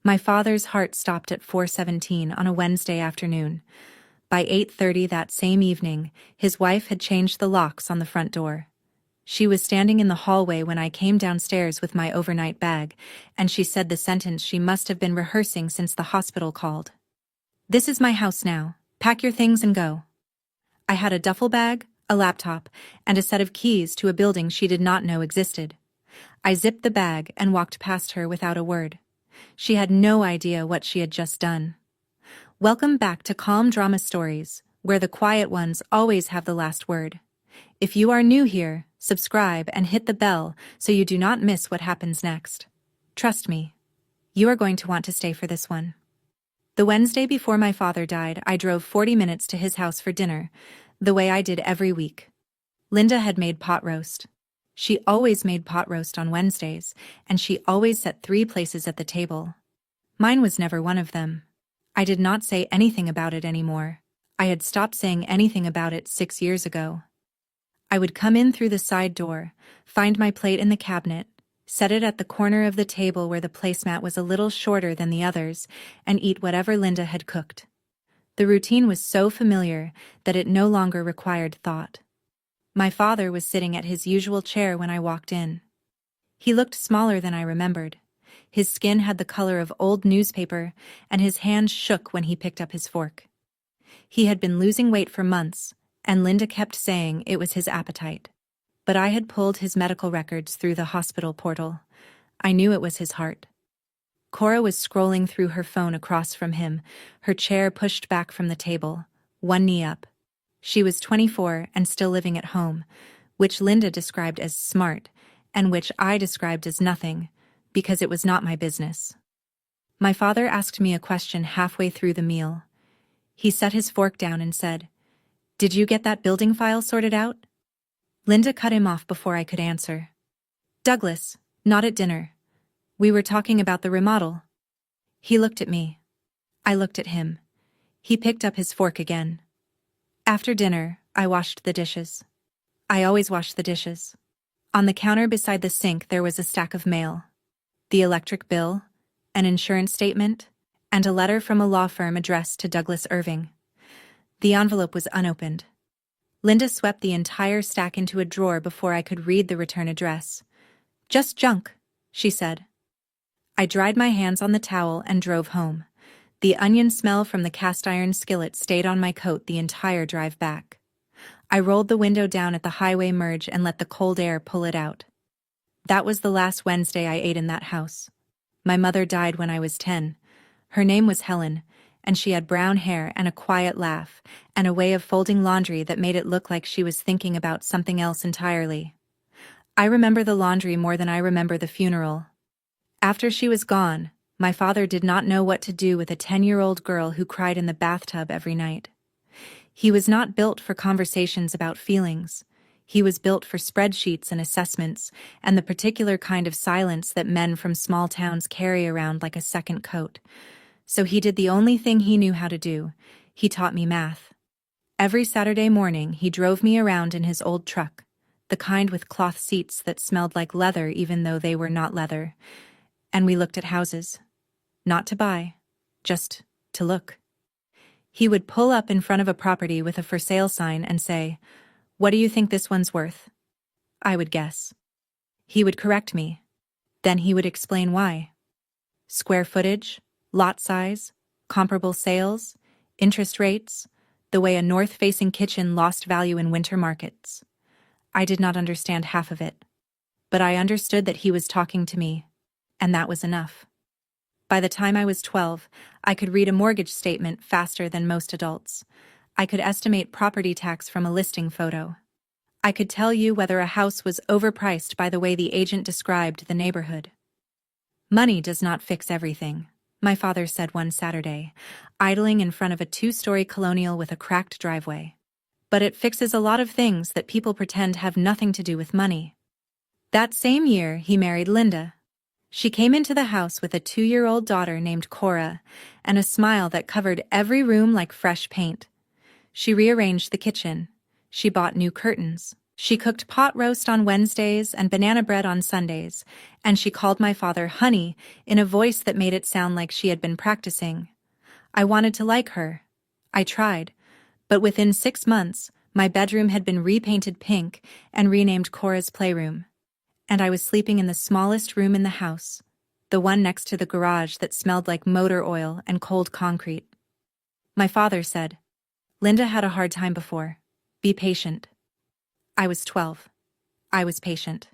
My father's heart stopped at 4:17 on a Wednesday afternoon. By 8:30 that same evening, his wife had changed the locks on the front door. She was standing in the hallway when I came downstairs with my overnight bag, and she said the sentence she must have been rehearsing since the hospital called. "This is my house now. Pack your things and go." I had a duffel bag, a laptop, and a set of keys to a building she did not know existed. I zipped the bag and walked past her without a word. She had no idea what she had just done. Welcome back to Calm Drama Stories, where the quiet ones always have the last word. If you are new here, subscribe and hit the bell so you do not miss what happens next. Trust me, you are going to want to stay for this one. The Wednesday before my father died, I drove 40 minutes to his house for dinner, the way I did every week. Linda had made pot roast. She always made pot roast on Wednesdays, and she always set 3 places at the table. Mine was never one of them. I did not say anything about it anymore. I had stopped saying anything about it 6 years ago. I would come in through the side door, find my plate in the cabinet, set it at the corner of the table where the placemat was a little shorter than the others, and eat whatever Linda had cooked. The routine was so familiar that it no longer required thought. My father was sitting at his usual chair when I walked in. He looked smaller than I remembered. His skin had the color of old newspaper, and his hands shook when he picked up his fork. He had been losing weight for months, and Linda kept saying it was his appetite. But I had pulled his medical records through the hospital portal. I knew it was his heart. Cora was scrolling through her phone across from him, her chair pushed back from the table, one knee up. She was 24 and still living at home, which Linda described as smart, and which I described as nothing, because it was not my business. My father asked me a question halfway through the meal. He set his fork down and said, "Did you get that building file sorted out?" Linda cut him off before I could answer. "Douglas, not at dinner. We were talking about the remodel." He looked at me. I looked at him. He picked up his fork again. After dinner, I washed the dishes. I always wash the dishes. On the counter beside the sink there was a stack of mail. The electric bill, an insurance statement, and a letter from a law firm addressed to Douglas Irving. The envelope was unopened. Linda swept the entire stack into a drawer before I could read the return address. "Just junk," she said. I dried my hands on the towel and drove home. The onion smell from the cast-iron skillet stayed on my coat the entire drive back. I rolled the window down at the highway merge and let the cold air pull it out. That was the last Wednesday I ate in that house. My mother died when I was 10. Her name was Helen, and she had brown hair and a quiet laugh, and a way of folding laundry that made it look like she was thinking about something else entirely. I remember the laundry more than I remember the funeral. After she was gone, my father did not know what to do with a 10-year-old girl who cried in the bathtub every night. He was not built for conversations about feelings. He was built for spreadsheets and assessments, and the particular kind of silence that men from small towns carry around like a second coat. So he did the only thing he knew how to do. He taught me math. Every Saturday morning he drove me around in his old truck, the kind with cloth seats that smelled like leather even though they were not leather. And we looked at houses. Not to buy, just to look. He would pull up in front of a property with a for sale sign and say, "What do you think this one's worth?" I would guess. He would correct me. Then he would explain why. Square footage, lot size, comparable sales, interest rates, the way a north-facing kitchen lost value in winter markets. I did not understand half of it. But I understood that he was talking to me, and that was enough. By the time I was 12, I could read a mortgage statement faster than most adults. I could estimate property tax from a listing photo. I could tell you whether a house was overpriced by the way the agent described the neighborhood. "Money does not fix everything," my father said one Saturday, idling in front of a 2-story colonial with a cracked driveway. "But it fixes a lot of things that people pretend have nothing to do with money." That same year, he married Linda. She came into the house with a 2-year-old daughter named Cora, and a smile that covered every room like fresh paint. She rearranged the kitchen. She bought new curtains. She cooked pot roast on Wednesdays and banana bread on Sundays, and she called my father honey in a voice that made it sound like she had been practicing. I wanted to like her. I tried, but within 6 months, my bedroom had been repainted pink and renamed Cora's playroom. And I was sleeping in the smallest room in the house, the one next to the garage that smelled like motor oil and cold concrete. My father said, "Linda had a hard time before. Be patient." I was 12. I was patient.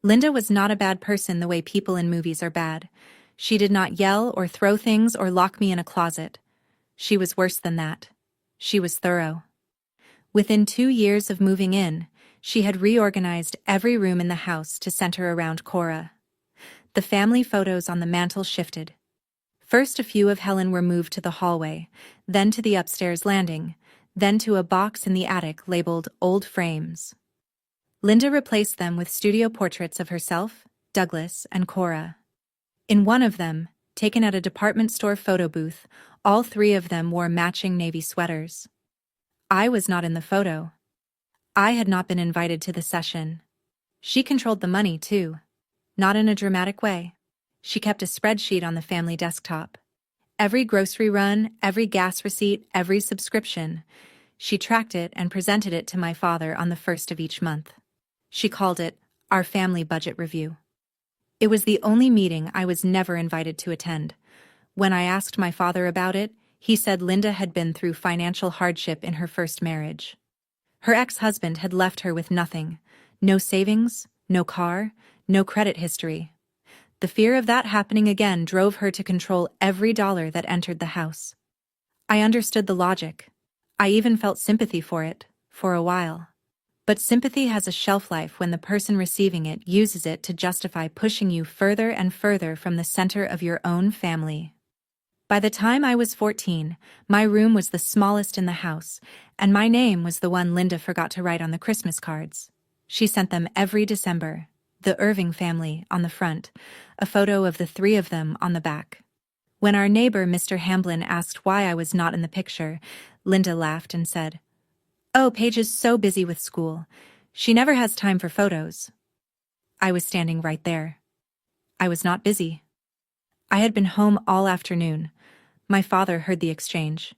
Linda was not a bad person the way people in movies are bad. She did not yell or throw things or lock me in a closet. She was worse than that. She was thorough. Within 2 years of moving in, she had reorganized every room in the house to center around Cora. The family photos on the mantel shifted. First, a few of Helen were moved to the hallway, then to the upstairs landing, then to a box in the attic labeled Old Frames. Linda replaced them with studio portraits of herself, Douglas, and Cora. In one of them, taken at a department store photo booth, all 3 of them wore matching navy sweaters. I was not in the photo. I had not been invited to the session. She controlled the money, too. Not in a dramatic way. She kept a spreadsheet on the family desktop. Every grocery run, every gas receipt, every subscription. She tracked it and presented it to my father on the 1st of each month. She called it our family budget review. It was the only meeting I was never invited to attend. When I asked my father about it, he said Linda had been through financial hardship in her first marriage. Her ex-husband had left her with nothing. No savings, no car, no credit history. The fear of that happening again drove her to control every dollar that entered the house. I understood the logic. I even felt sympathy for it, for a while. But sympathy has a shelf life when the person receiving it uses it to justify pushing you further and further from the center of your own family. By the time I was 14, my room was the smallest in the house, and my name was the one Linda forgot to write on the Christmas cards. She sent them every December, the Irving family on the front, a photo of the 3 of them on the back. When our neighbor Mr. Hamblin asked why I was not in the picture, Linda laughed and said, "Oh, Paige is so busy with school. She never has time for photos." I was standing right there. I was not busy. I had been home all afternoon. My father heard the exchange.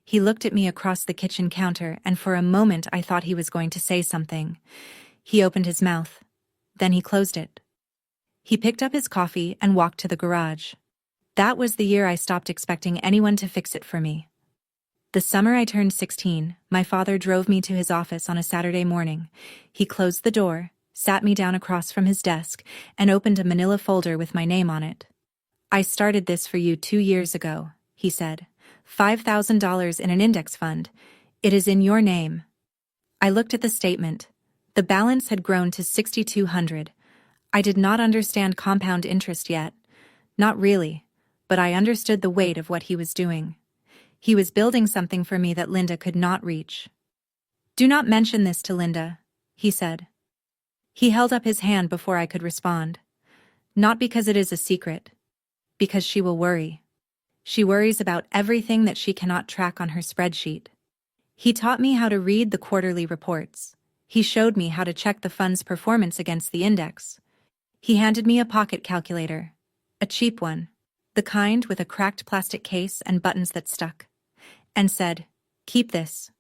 He looked at me across the kitchen counter, and for a moment I thought he was going to say something. He opened his mouth. Then he closed it. He picked up his coffee and walked to the garage. That was the year I stopped expecting anyone to fix it for me. The summer I turned 16, my father drove me to his office on a Saturday morning. He closed the door, sat me down across from his desk, and opened a manila folder with my name on it. "I started this for you 2 years ago," he said. $5,000 in an index fund. It is in your name." I looked at the statement. The balance had grown to $6,200. I did not understand compound interest yet. Not really, but I understood the weight of what he was doing. He was building something for me that Linda could not reach. "Do not mention this to Linda," he said. He held up his hand before I could respond. "Not because it is a secret. Because she will worry. She worries about everything that she cannot track on her spreadsheet." He taught me how to read the quarterly reports. He showed me how to check the fund's performance against the index. He handed me a pocket calculator. A cheap one. The kind with a cracked plastic case and buttons that stuck. And said, "Keep this.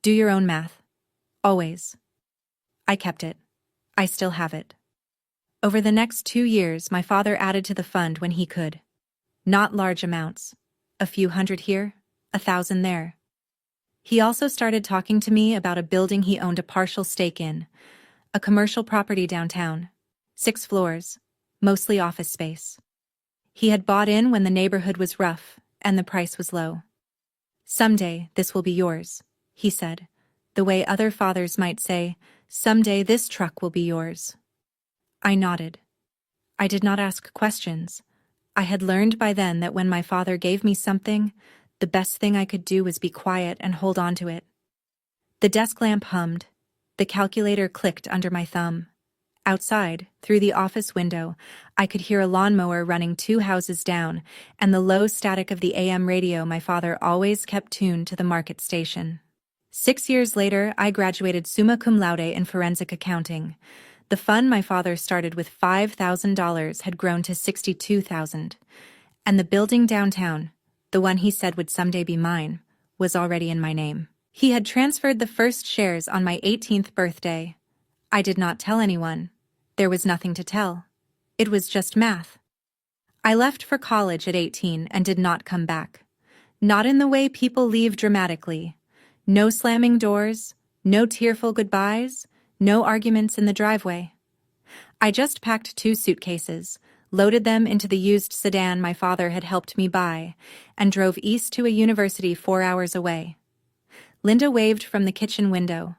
Do your own math. Always." I kept it. I still have it. Over the next 2 years, my father added to the fund when he could. Not large amounts. A few hundred here, 1,000 there. He also started talking to me about a building he owned a partial stake in, a commercial property downtown, 6 floors, mostly office space. He had bought in when the neighborhood was rough and the price was low. "Someday this will be yours," he said, the way other fathers might say, "Someday this truck will be yours." I nodded. I did not ask questions. I had learned by then that when my father gave me something, the best thing I could do was be quiet and hold on to it. The desk lamp hummed. The calculator clicked under my thumb. Outside, through the office window, I could hear a lawnmower running 2 houses down, and the low static of the AM radio my father always kept tuned to the market station. 6 years later, I graduated summa cum laude in forensic accounting. The fund my father started with $5,000 had grown to $62,000. And the building downtown, the one he said would someday be mine, was already in my name. He had transferred the first shares on my 18th birthday. I did not tell anyone. There was nothing to tell. It was just math. I left for college at 18 and did not come back. Not in the way people leave dramatically. No slamming doors, no tearful goodbyes, no arguments in the driveway. I just packed 2 suitcases, loaded them into the used sedan my father had helped me buy, and drove east to a university 4 hours away. Linda waved from the kitchen window.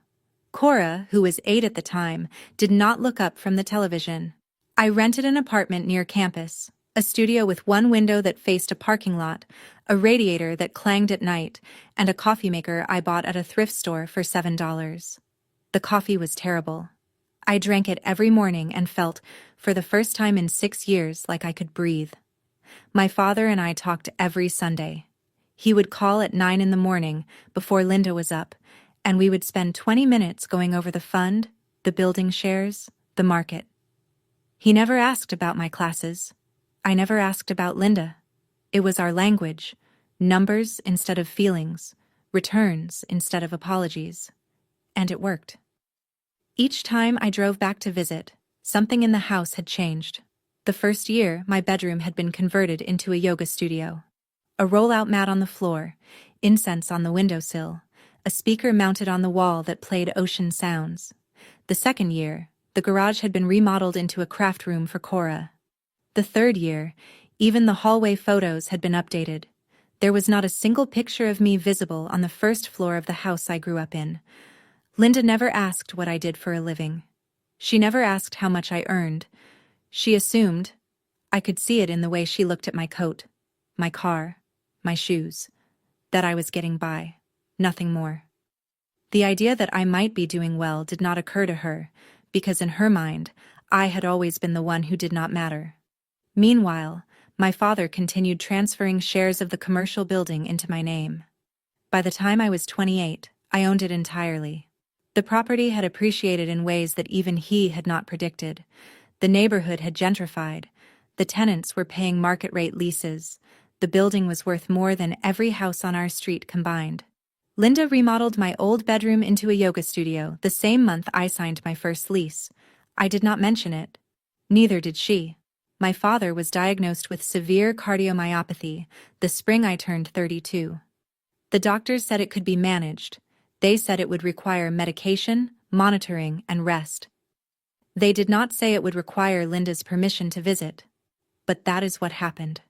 Cora, who was 8 at the time, did not look up from the television. I rented an apartment near campus, a studio with one window that faced a parking lot, a radiator that clanged at night, and a coffee maker I bought at a thrift store for $7. The coffee was terrible. I drank it every morning and felt, for the first time in 6 years, like I could breathe. My father and I talked every Sunday. He would call at 9 in the morning, before Linda was up, and we would spend 20 minutes going over the fund, the building shares, the market. He never asked about my classes. I never asked about Linda. It was our language, numbers instead of feelings, returns instead of apologies. And it worked. Each time I drove back to visit, something in the house had changed. The first year, my bedroom had been converted into a yoga studio. A roll-out mat on the floor, incense on the windowsill, a speaker mounted on the wall that played ocean sounds. The second year, the garage had been remodeled into a craft room for Cora. The third year, even the hallway photos had been updated. There was not a single picture of me visible on the first floor of the house I grew up in. Linda never asked what I did for a living. She never asked how much I earned. She assumed, I could see it in the way she looked at my coat, my car, my shoes, that I was getting by, nothing more. The idea that I might be doing well did not occur to her, because in her mind, I had always been the one who did not matter. Meanwhile, my father continued transferring shares of the commercial building into my name. By the time I was 28, I owned it entirely. The property had appreciated in ways that even he had not predicted. The neighborhood had gentrified. The tenants were paying market-rate leases. The building was worth more than every house on our street combined. Linda remodeled my old bedroom into a yoga studio the same month I signed my first lease. I did not mention it. Neither did she. My father was diagnosed with severe cardiomyopathy the spring I turned 32. The doctors said it could be managed. They said it would require medication, monitoring, and rest. They did not say it would require Linda's permission to visit. But that is what happened.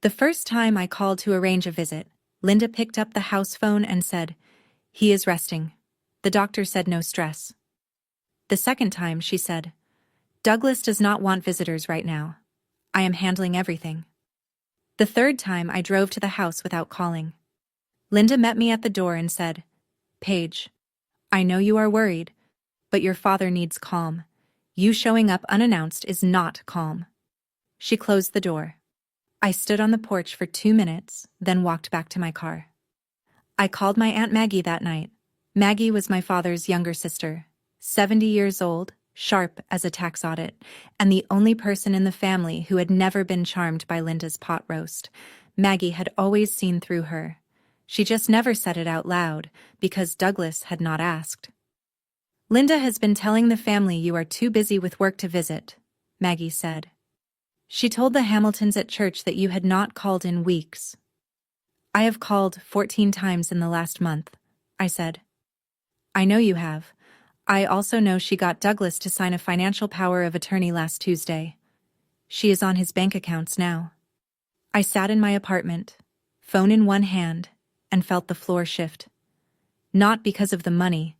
The first time I called to arrange a visit, Linda picked up the house phone and said, "He is resting. The doctor said no stress." The second time she said, "Douglas does not want visitors right now. I am handling everything." The third time I drove to the house without calling. Linda met me at the door and said, "Paige, I know you are worried, but your father needs calm. You showing up unannounced is not calm." She closed the door. I stood on the porch for 2 minutes, then walked back to my car. I called my Aunt Maggie that night. Maggie was my father's younger sister, 70 years old, sharp as a tax audit, and the only person in the family who had never been charmed by Linda's pot roast. Maggie had always seen through her. She just never said it out loud, because Douglas had not asked. "Linda has been telling the family you are too busy with work to visit," Maggie said. "She told the Hamiltons at church that you had not called in weeks." "I have called 14 times in the last month," I said. "I know you have. I also know she got Douglas to sign a financial power of attorney last Tuesday. She is on his bank accounts now." I sat in my apartment, phone in one hand, and felt the floor shift. Not because of the money.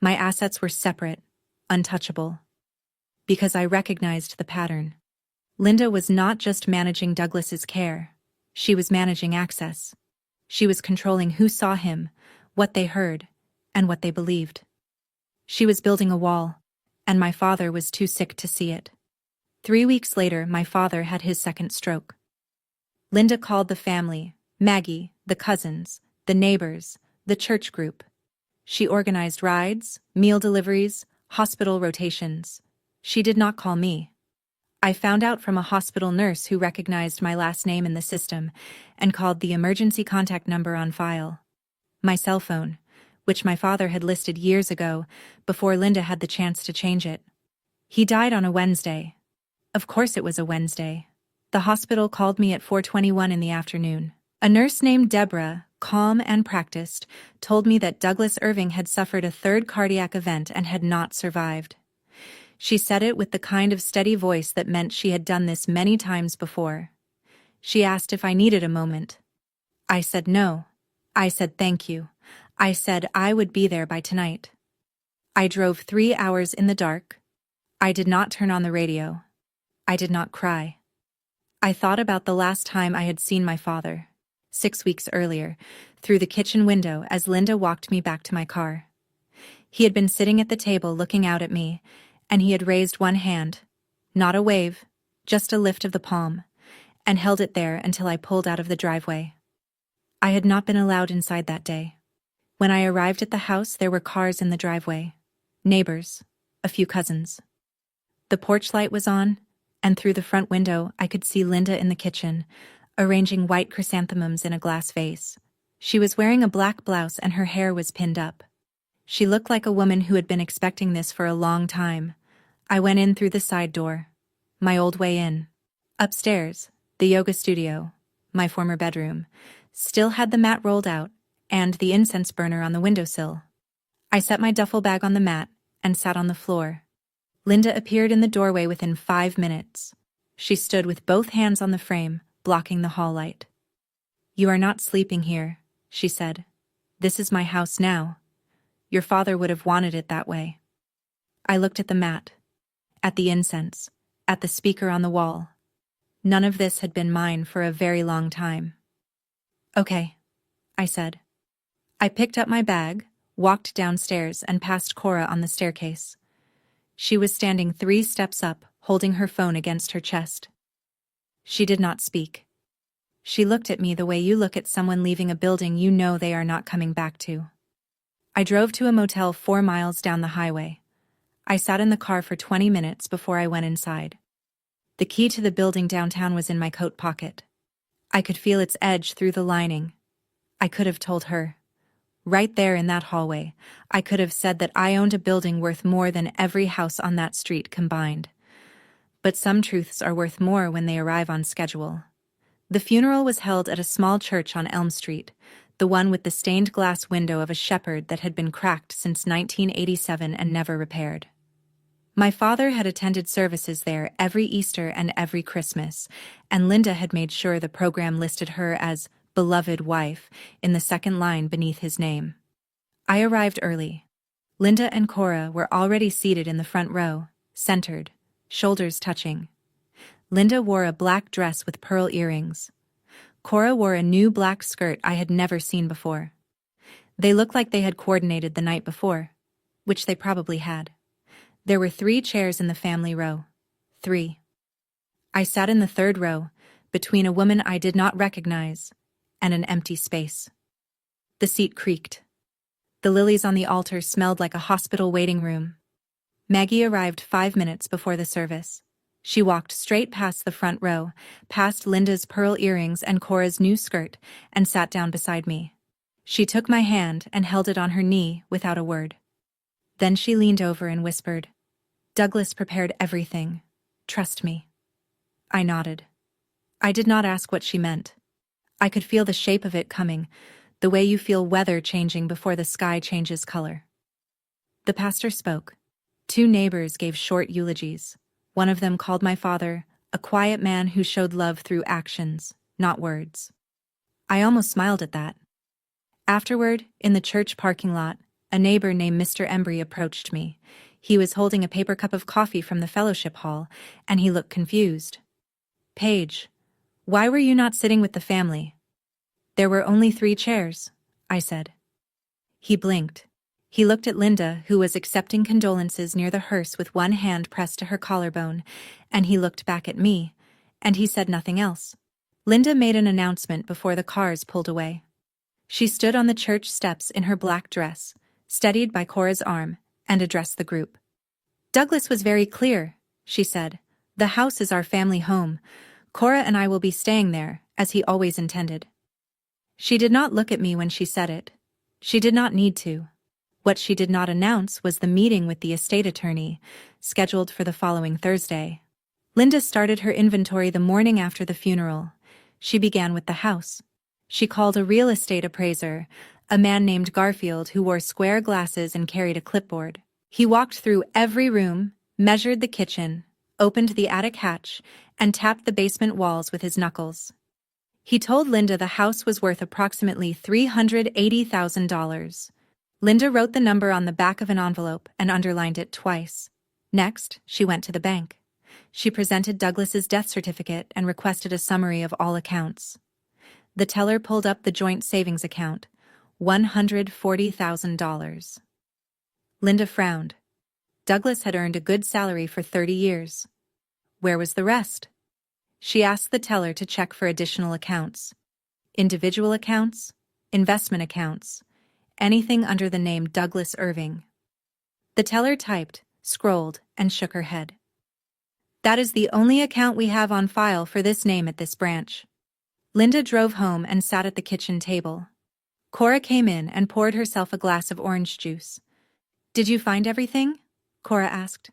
My assets were separate, untouchable. Because I recognized the pattern. Linda was not just managing Douglas's care. She was managing access. She was controlling who saw him, what they heard, and what they believed. She was building a wall, and my father was too sick to see it. 3 weeks later, my father had his second stroke. Linda called the family, Maggie, the cousins, the neighbors, the church group. She organized rides, meal deliveries, hospital rotations. She did not call me. I found out from a hospital nurse who recognized my last name in the system and called the emergency contact number on file. My cell phone, which my father had listed years ago, before Linda had the chance to change it. He died on a Wednesday. Of course it was a Wednesday. The hospital called me at 4:21 in the afternoon. A nurse named Deborah, calm and practiced, told me that Douglas Irving had suffered a third cardiac event and had not survived. She said it with the kind of steady voice that meant she had done this many times before. She asked if I needed a moment. I said no. I said thank you. I said I would be there by tonight. I drove 3 hours in the dark. I did not turn on the radio. I did not cry. I thought about the last time I had seen my father, 6 weeks earlier, through the kitchen window as Linda walked me back to my car. He had been sitting at the table looking out at me, and he had raised one hand, not a wave, just a lift of the palm, and held it there until I pulled out of the driveway. I had not been allowed inside that day. When I arrived at the house, there were cars in the driveway, neighbors, a few cousins. The porch light was on, and through the front window I could see Linda in the kitchen, arranging white chrysanthemums in a glass vase. She was wearing a black blouse and her hair was pinned up. She looked like a woman who had been expecting this for a long time. I went in through the side door. My old way in. Upstairs, the yoga studio, my former bedroom, still had the mat rolled out and the incense burner on the windowsill. I set my duffel bag on the mat and sat on the floor. Linda appeared in the doorway within 5 minutes. She stood with both hands on the frame, blocking the hall light. "You are not sleeping here," she said. "This is my house now. Your father would have wanted it that way." I looked at the mat, at the incense, at the speaker on the wall. None of this had been mine for a very long time. "Okay," I said. I picked up my bag, walked downstairs, and passed Cora on the staircase. She was standing 3 steps up, holding her phone against her chest. She did not speak. She looked at me the way you look at someone leaving a building you know they are not coming back to. I drove to a motel 4 miles down the highway. I sat in the car for 20 minutes before I went inside. The key to the building downtown was in my coat pocket. I could feel its edge through the lining. I could have told her. Right there in that hallway, I could have said that I owned a building worth more than every house on that street combined. But some truths are worth more when they arrive on schedule. The funeral was held at a small church on Elm Street, the one with the stained glass window of a shepherd that had been cracked since 1987 and never repaired. My father had attended services there every Easter and every Christmas, and Linda had made sure the program listed her as beloved wife in the second line beneath his name. I arrived early. Linda and Cora were already seated in the front row, centered, shoulders touching. Linda wore a black dress with pearl earrings. Cora wore a new black skirt I had never seen before. They looked like they had coordinated the night before, which they probably had. There were 3 chairs in the family row. 3. I sat in the 3rd row, between a woman I did not recognize and an empty space. The seat creaked. The lilies on the altar smelled like a hospital waiting room. Maggie arrived 5 minutes before the service. She walked straight past the front row, past Linda's pearl earrings and Cora's new skirt, and sat down beside me. She took my hand and held it on her knee without a word. Then she leaned over and whispered, "Douglas prepared everything. Trust me." I nodded. I did not ask what she meant. I could feel the shape of it coming, the way you feel weather changing before the sky changes color. The pastor spoke. 2 neighbors gave short eulogies. One of them called my father a quiet man who showed love through actions, not words. I almost smiled at that. Afterward, in the church parking lot, a neighbor named Mr. Embry approached me. He was holding a paper cup of coffee from the fellowship hall, and he looked confused. "Paige, why were you not sitting with the family?" "There were only 3 chairs," I said. He blinked. He looked at Linda, who was accepting condolences near the hearse with one hand pressed to her collarbone, and he looked back at me, and he said nothing else. Linda made an announcement before the cars pulled away. She stood on the church steps in her black dress, steadied by Cora's arm, and addressed the group. Douglas was very clear, she said. The house is our family home. Cora and I will be staying there, as he always intended. She did not look at me when she said it. She did not need to. What she did not announce was the meeting with the estate attorney, scheduled for the following Thursday. Linda started her inventory the morning after the funeral. She began with the house. She called a real estate appraiser, a man named Garfield who wore square glasses and carried a clipboard. He walked through every room, measured the kitchen, opened the attic hatch, and tapped the basement walls with his knuckles. He told Linda the house was worth approximately $380,000. Linda wrote the number on the back of an envelope and underlined it twice. Next, she went to the bank. She presented Douglas's death certificate and requested a summary of all accounts. The teller pulled up the joint savings account, $140,000. Linda frowned. Douglas had earned a good salary for 30 years. Where was the rest? She asked the teller to check for additional accounts. Individual accounts, investment accounts, anything under the name Douglas Irving. The teller typed, scrolled, and shook her head. That is the only account we have on file for this name at this branch. Linda drove home and sat at the kitchen table. Cora came in and poured herself a glass of orange juice. Did you find everything? Cora asked.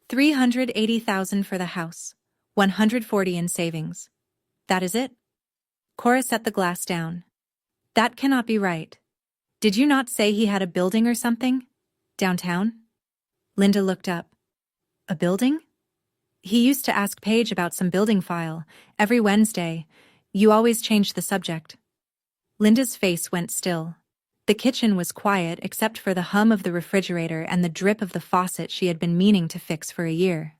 $380,000 for the house, $140,000 in savings. That is it? Cora set the glass down. That cannot be right. Did you not say he had a building or something? Downtown? Linda looked up. A building? He used to ask Paige about some building file, every Wednesday. You always changed the subject. Linda's face went still. The kitchen was quiet except for the hum of the refrigerator and the drip of the faucet she had been meaning to fix for a year.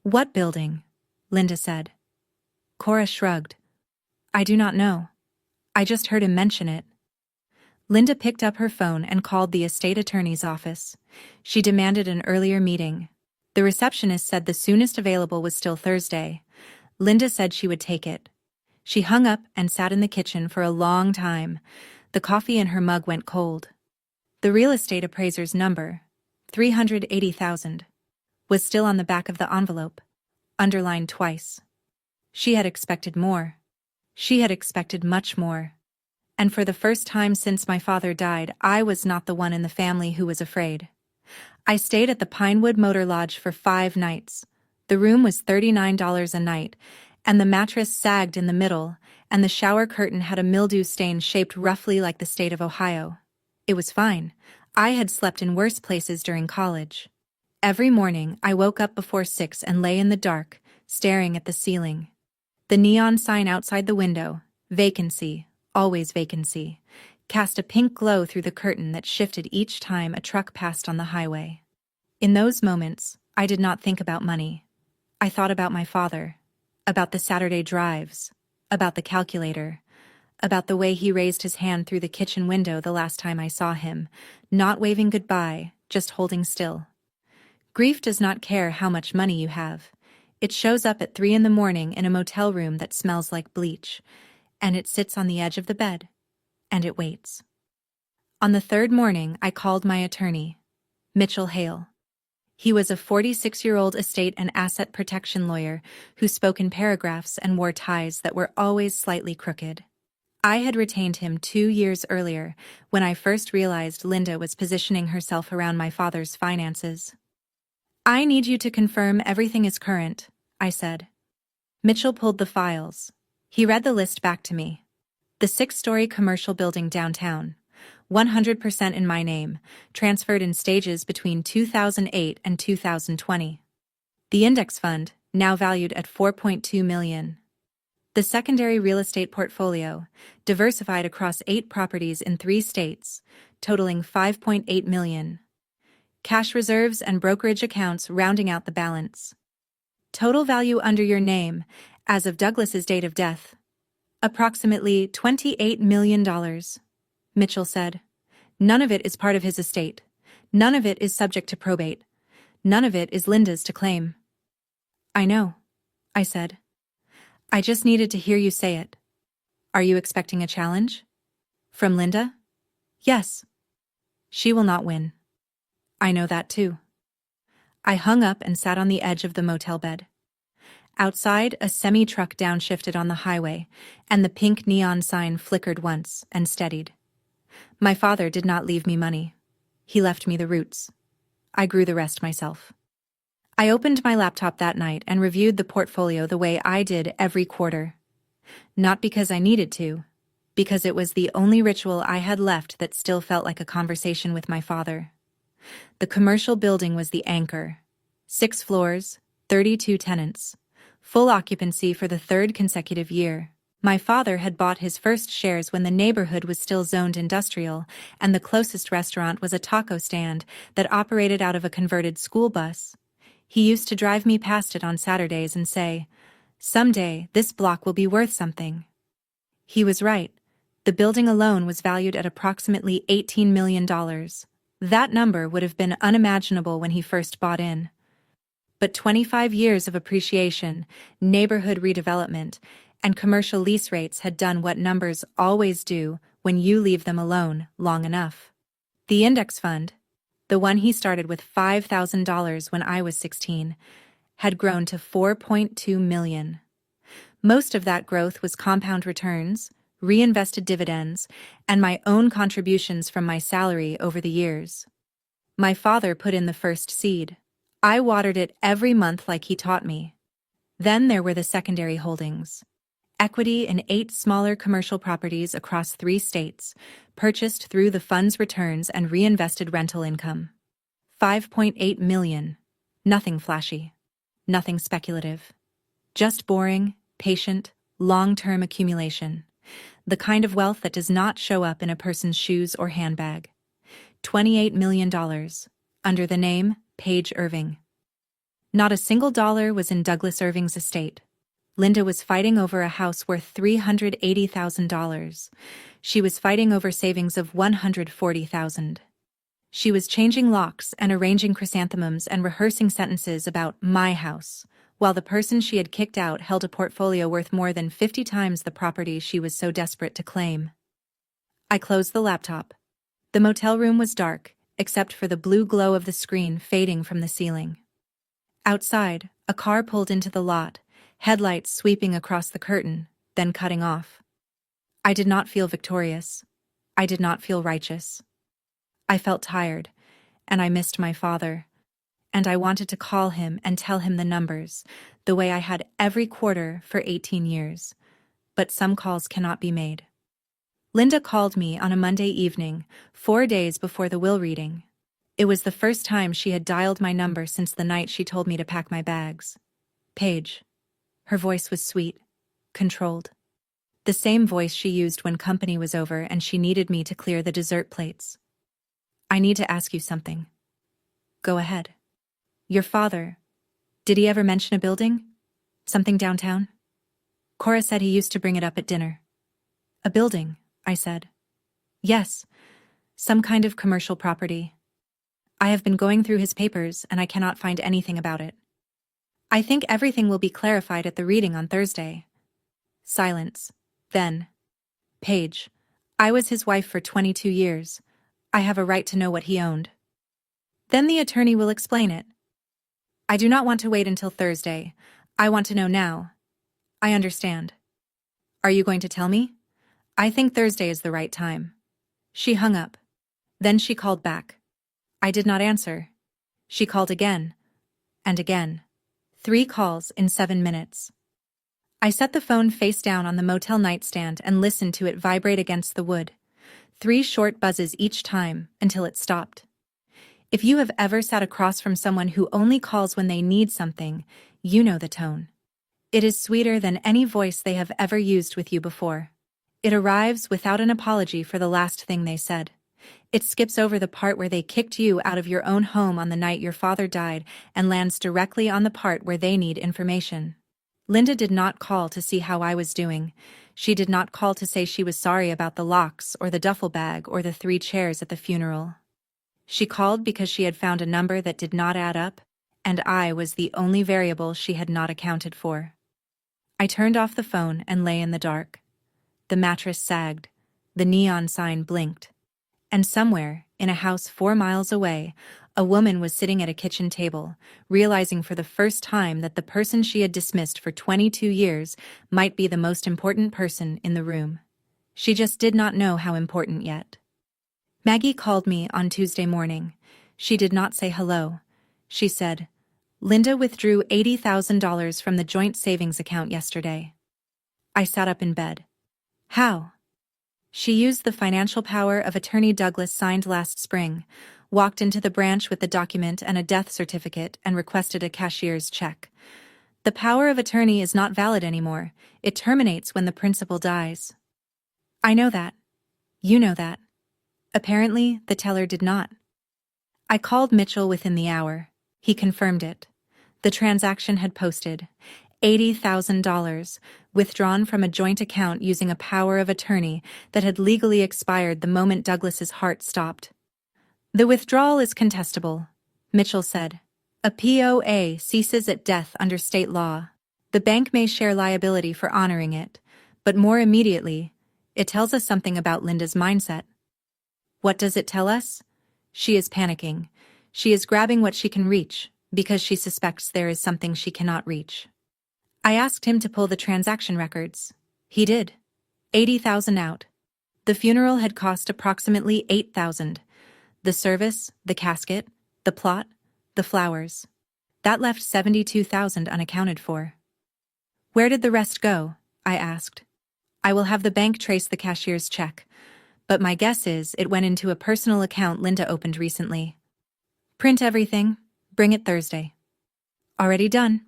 What building? Linda said. Cora shrugged. I do not know. I just heard him mention it. Linda picked up her phone and called the estate attorney's office. She demanded an earlier meeting. The receptionist said the soonest available was still Thursday. Linda said she would take it. She hung up and sat in the kitchen for a long time. The coffee in her mug went cold. The real estate appraiser's number, $380,000, was still on the back of the envelope, underlined twice. She had expected more. She had expected much more. And for the first time since my father died, I was not the one in the family who was afraid. I stayed at the Pinewood Motor Lodge for 5 nights. The room was $39 a night, and the mattress sagged in the middle, and the shower curtain had a mildew stain shaped roughly like the state of Ohio. It was fine. I had slept in worse places during college. Every morning, I woke up before 6 and lay in the dark, staring at the ceiling. The neon sign outside the window, vacancy, always vacancy, cast a pink glow through the curtain that shifted each time a truck passed on the highway. In those moments, I did not think about money. I thought about my father, about the Saturday drives, about the calculator, about the way he raised his hand through the kitchen window the last time I saw him, not waving goodbye, just holding still. Grief does not care how much money you have. It shows up at 3 a.m. in a motel room that smells like bleach, and it sits on the edge of the bed, and it waits. On the 3rd morning, I called my attorney, Mitchell Hale. He was a 46-year-old estate and asset protection lawyer who spoke in paragraphs and wore ties that were always slightly crooked. I had retained him 2 years earlier, when I first realized Linda was positioning herself around my father's finances. I need you to confirm everything is current, I said. Mitchell pulled the files. He read the list back to me. The 6-story commercial building downtown, 100% in my name, transferred in stages between 2008 and 2020. The index fund, now valued at $4.2 million. The secondary real estate portfolio, diversified across 8 properties in 3 states, totaling $5.8 million. Cash reserves and brokerage accounts rounding out the balance. Total value under your name, as of Douglas's date of death, approximately $28 million, Mitchell said. None of it is part of his estate. None of it is subject to probate. None of it is Linda's to claim. I know, I said. I just needed to hear you say it. Are you expecting a challenge? From Linda? Yes. She will not win. I know that too. I hung up and sat on the edge of the motel bed. Outside, a semi-truck downshifted on the highway, and the pink neon sign flickered once and steadied. My father did not leave me money. He left me the roots. I grew the rest myself. I opened my laptop that night and reviewed the portfolio the way I did every quarter. Not because I needed to, because it was the only ritual I had left that still felt like a conversation with my father. The commercial building was the anchor. 6 floors, 32 tenants. Full occupancy for the 3rd consecutive year. My father had bought his first shares when the neighborhood was still zoned industrial, and the closest restaurant was a taco stand that operated out of a converted school bus. He used to drive me past it on Saturdays and say, "Someday, this block will be worth something." He was right. The building alone was valued at approximately $18 million. That number would have been unimaginable when he first bought in. But 25 years of appreciation, neighborhood redevelopment, and commercial lease rates had done what numbers always do when you leave them alone long enough. The index fund, the one he started with $5,000 when I was 16, had grown to $4.2 million. Most of that growth was compound returns, reinvested dividends, and my own contributions from my salary over the years. My father put in the first seed. I watered it every month like he taught me. Then there were the secondary holdings. Equity in 8 smaller commercial properties across 3 states, purchased through the fund's returns and reinvested rental income. $5.8 million. Nothing flashy. Nothing speculative. Just boring, patient, long-term accumulation. The kind of wealth that does not show up in a person's shoes or handbag. $28 million. Under the name Paige Irving. Not a single dollar was in Douglas Irving's estate. Linda was fighting over a house worth $380,000. She was fighting over savings of $140,000. She was changing locks and arranging chrysanthemums and rehearsing sentences about my house, while the person she had kicked out held a portfolio worth more than 50 times the property she was so desperate to claim. I closed the laptop. The motel room was dark, except for the blue glow of the screen fading from the ceiling. Outside, a car pulled into the lot, headlights sweeping across the curtain, then cutting off. I did not feel victorious. I did not feel righteous. I felt tired, and I missed my father. And I wanted to call him and tell him the numbers, the way I had every quarter for 18 years. But some calls cannot be made. Linda called me on a Monday evening, 4 days before the will reading. It was the first time she had dialed my number since the night she told me to pack my bags. Paige. Her voice was sweet, controlled. The same voice she used when company was over and she needed me to clear the dessert plates. "I need to ask you something." "Go ahead." "Your father, did he ever mention a building? Something downtown?" Cora said he used to bring it up at dinner. "A building," I said. "Yes, some kind of commercial property. I have been going through his papers and I cannot find anything about it. I think everything will be clarified at the reading on Thursday." Silence. Then, "Paige, I was his wife for 22 years. I have a right to know what he owned." "Then the attorney will explain it." "I do not want to wait until Thursday. I want to know now." "I understand." "Are you going to tell me?" "I think Thursday is the right time." She hung up. Then she called back. I did not answer. She called again. And again. 3 calls in 7 minutes. I set the phone face down on the motel nightstand and listened to it vibrate against the wood. 3 short buzzes each time until it stopped. If you have ever sat across from someone who only calls when they need something, you know the tone. It is sweeter than any voice they have ever used with you before. It arrives without an apology for the last thing they said. It skips over the part where they kicked you out of your own home on the night your father died and lands directly on the part where they need information. Linda did not call to see how I was doing. She did not call to say she was sorry about the locks or the duffel bag or the 3 chairs at the funeral. She called because she had found a number that did not add up, and I was the only variable she had not accounted for. I turned off the phone and lay in the dark. The mattress sagged. The neon sign blinked. And somewhere, in a house 4 miles away, a woman was sitting at a kitchen table, realizing for the first time that the person she had dismissed for 22 years might be the most important person in the room. She just did not know how important yet. Maggie called me on Tuesday morning. She did not say hello. She said, "Linda withdrew $80,000 from the joint savings account yesterday." I sat up in bed. How? She used the financial power of attorney Douglas signed last spring, walked into the branch with the document and a death certificate and requested a cashier's check. The power of attorney is not valid anymore. It terminates when the principal dies. I know that. You know that. Apparently, the teller did not. I called Mitchell within the hour. He confirmed it. The transaction had posted $80,000, withdrawn from a joint account using a power of attorney that had legally expired the moment Douglas's heart stopped. "The withdrawal is contestable," Mitchell said. "A POA ceases at death under state law. The bank may share liability for honoring it, but more immediately, it tells us something about Linda's mindset." What does it tell us? She is panicking. She is grabbing what she can reach, because she suspects there is something she cannot reach. I asked him to pull the transaction records. He did. 80,000 out. The funeral had cost approximately 8,000. The service, the casket, the plot, the flowers. That left 72,000 unaccounted for. Where did the rest go? I asked. I will have the bank trace the cashier's check, but my guess is it went into a personal account Linda opened recently. Print everything, bring it Thursday. Already done.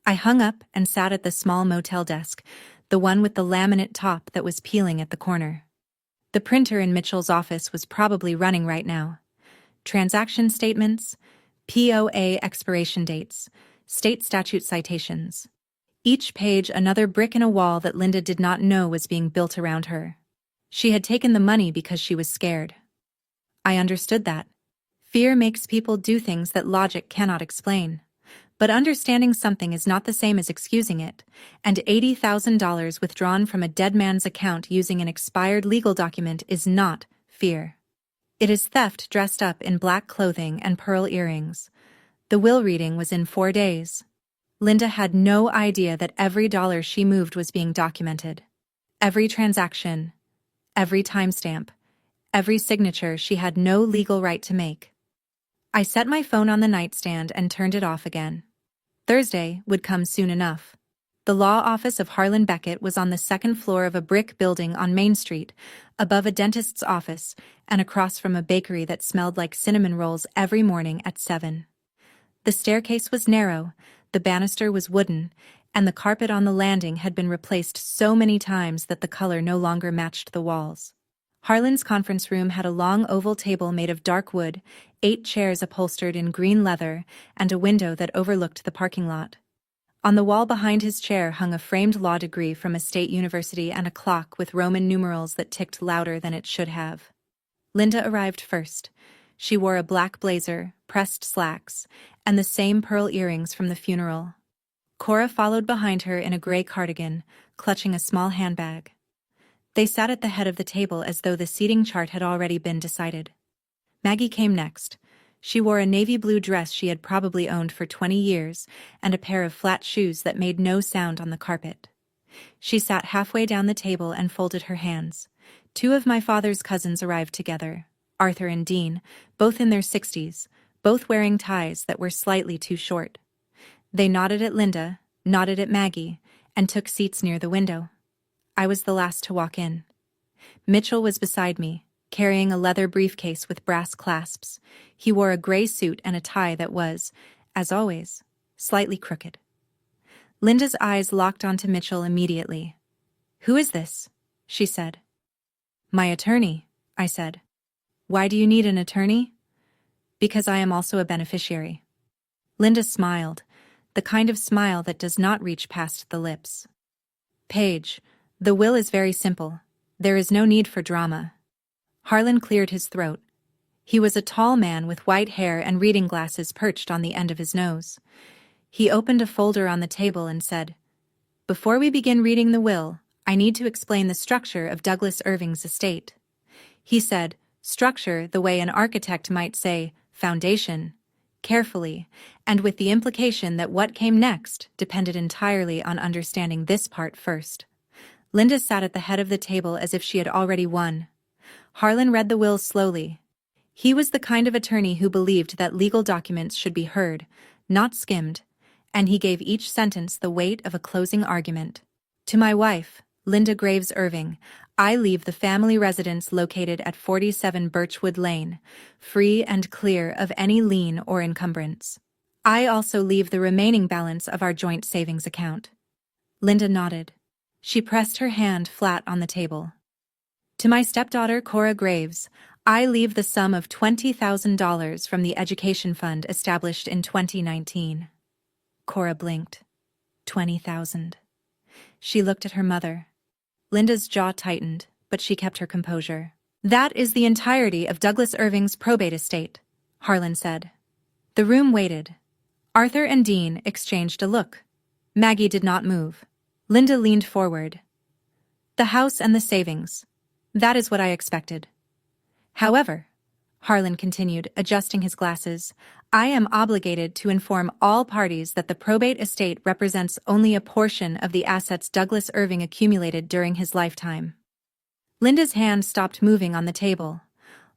I hung up and sat at the small motel desk, the one with the laminate top that was peeling at the corner. The printer in Mitchell's office was probably running right now. Transaction statements, POA expiration dates, state statute citations. Each page another brick in a wall that Linda did not know was being built around her. She had taken the money because she was scared. I understood that. Fear makes people do things that logic cannot explain. But understanding something is not the same as excusing it, and $80,000 withdrawn from a dead man's account using an expired legal document is not fear. It is theft dressed up in black clothing and pearl earrings. The will reading was in 4 days. Linda had no idea that every dollar she moved was being documented. Every transaction, every timestamp, every signature she had no legal right to make. I set my phone on the nightstand and turned it off again. Thursday would come soon enough. The law office of Harlan Beckett was on the second floor of a brick building on Main Street, above a dentist's office and across from a bakery that smelled like cinnamon rolls every morning at 7. The staircase was narrow, the banister was wooden, and the carpet on the landing had been replaced so many times that the color no longer matched the walls. Harlan's conference room had a long oval table made of dark wood, 8 chairs upholstered in green leather, and a window that overlooked the parking lot. On the wall behind his chair hung a framed law degree from a state university and a clock with Roman numerals that ticked louder than it should have. Linda arrived first. She wore a black blazer, pressed slacks, and the same pearl earrings from the funeral. Cora followed behind her in a gray cardigan, clutching a small handbag. They sat at the head of the table as though the seating chart had already been decided. Maggie came next. She wore a navy blue dress she had probably owned for 20 years and a pair of flat shoes that made no sound on the carpet. She sat halfway down the table and folded her hands. 2 of my father's cousins arrived together, Arthur and Dean, both in their 60s, both wearing ties that were slightly too short. They nodded at Linda, nodded at Maggie, and took seats near the window. I was the last to walk in. Mitchell was beside me, carrying a leather briefcase with brass clasps. He wore a gray suit and a tie that was, as always, slightly crooked. Linda's eyes locked onto Mitchell immediately. "Who is this?" she said. "My attorney," I said. "Why do you need an attorney?" "Because I am also a beneficiary." Linda smiled, the kind of smile that does not reach past the lips. "Paige, the will is very simple. There is no need for drama." Harlan cleared his throat. He was a tall man with white hair and reading glasses perched on the end of his nose. He opened a folder on the table and said, "Before we begin reading the will, I need to explain the structure of Douglas Irving's estate." He said, Structure the way an architect might say, foundation, carefully, and with the implication that what came next depended entirely on understanding this part first. Linda sat at the head of the table as if she had already won. Harlan read the will slowly. He was the kind of attorney who believed that legal documents should be heard, not skimmed, and he gave each sentence the weight of a closing argument. To my wife, Linda Graves Irving, I leave the family residence located at 47 Birchwood Lane, free and clear of any lien or encumbrance. I also leave the remaining balance of our joint savings account. Linda nodded. She pressed her hand flat on the table. To my stepdaughter Cora Graves, I leave the sum of $20,000 from the education fund established in 2019. Cora blinked. 20,000. She looked at her mother. Linda's jaw tightened, but she kept her composure. That is the entirety of Douglas Irving's probate estate, Harlan said. The room waited. Arthur and Dean exchanged a look. Maggie did not move. Linda leaned forward. The house and the savings. That is what I expected. However, Harlan continued, adjusting his glasses, I am obligated to inform all parties that the probate estate represents only a portion of the assets Douglas Irving accumulated during his lifetime. Linda's hand stopped moving on the table.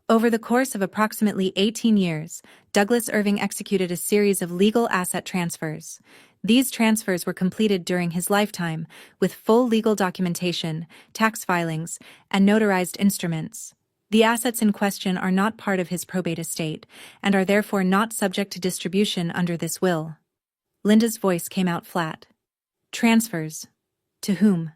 Over the course of approximately 18 years, Douglas Irving executed a series of legal asset transfers. These transfers were completed during his lifetime, with full legal documentation, tax filings, and notarized instruments. The assets in question are not part of his probate estate, and are therefore not subject to distribution under this will. Linda's voice came out flat. Transfers. To whom?